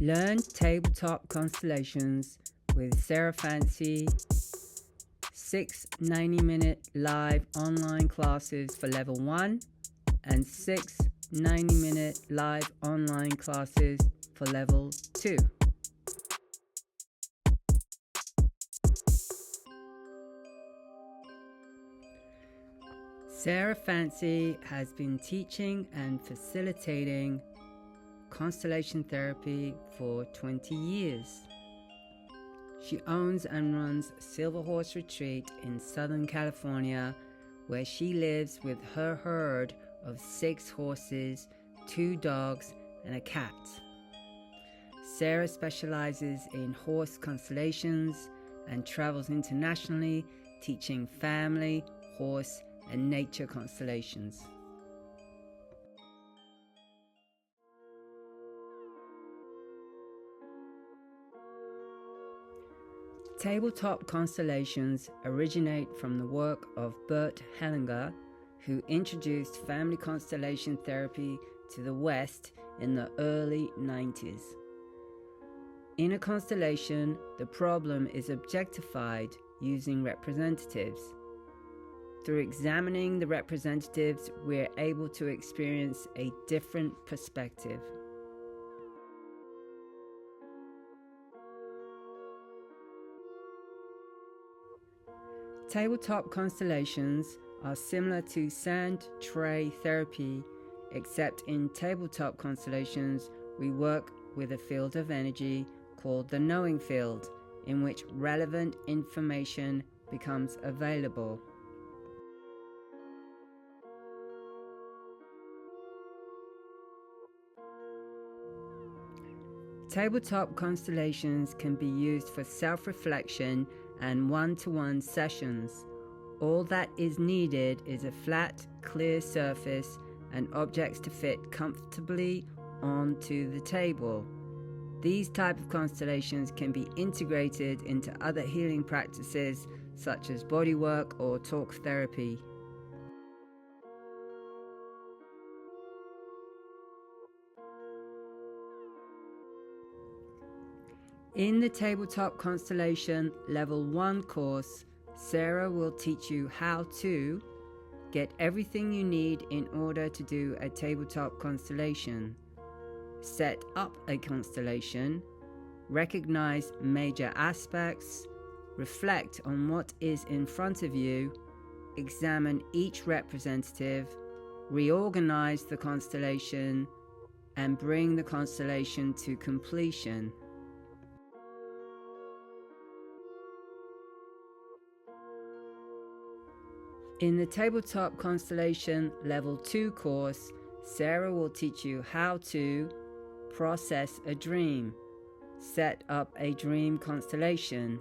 Learn tabletop constellations with Sarah Fancy. 6 90-minute live online classes for level 1 and 6 90-minute live online classes for level 2. Sarah Fancy has been teaching and facilitating constellation therapy for 20 years. She owns and runs Silver Horse Retreat in Southern California, where she lives with her herd of 6 horses, 2 dogs, and a cat. Sarah specializes in horse constellations and travels internationally teaching family, horse, and nature constellations. Tabletop constellations originate from the work of Bert Hellinger, who introduced family constellation therapy to the West in the early 90s. In a constellation, the problem is objectified using representatives. Through examining the representatives, we're able to experience a different perspective. Tabletop constellations are similar to sand tray therapy, except in tabletop constellations we work with a field of energy called the knowing field, in which relevant information becomes available. Tabletop constellations can be used for self-reflection and one-to-one sessions. All that is needed is a flat, clear surface and objects to fit comfortably onto the table. These type of constellations can be integrated into other healing practices such as bodywork or talk therapy. In the Tabletop Constellation Level 1 course, Sarah will teach you how to get everything you need in order to do a tabletop constellation, set up a constellation, recognize major aspects, reflect on what is in front of you, examine each representative, reorganize the constellation, and bring the constellation to completion. In the Tabletop Constellation Level 2 course, Sarah will teach you how to process a dream, set up a dream constellation,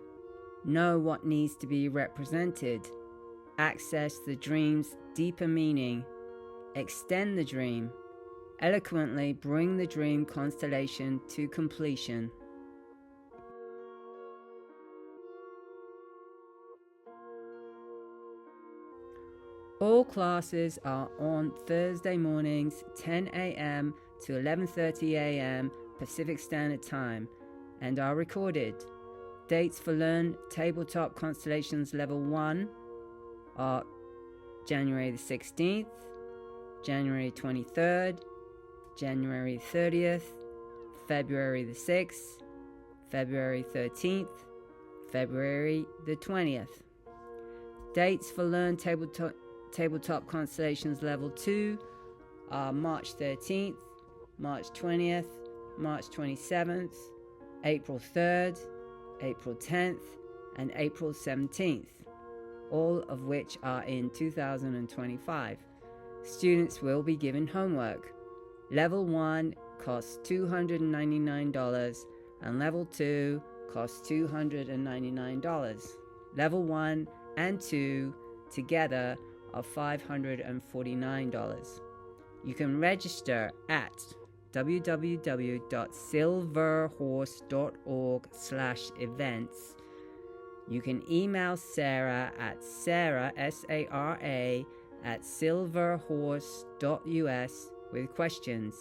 know what needs to be represented, access the dream's deeper meaning, extend the dream, eloquently bring the dream constellation to completion. All classes are on Thursday mornings, 10 a.m. to 11:30 a.m. Pacific Standard Time, and are recorded. Dates for Learn Tabletop Constellations Level 1 are January the 16th, January 23rd, January 30th, February the 6th, February 13th, February the 20th. Dates for Learn Tabletop Constellations Level 2 are March 13th, March 20th, March 27th, April 3rd, April 10th, and April 17th, all of which are in 2025. Students will be given homework. Level 1 costs $299 and Level 2 costs $299. Level 1 and 2 together are $549. You can register at www.silverhorse.org/events. You can email Sarah at Sarah, S-A-R-A, at silverhorse.us with questions.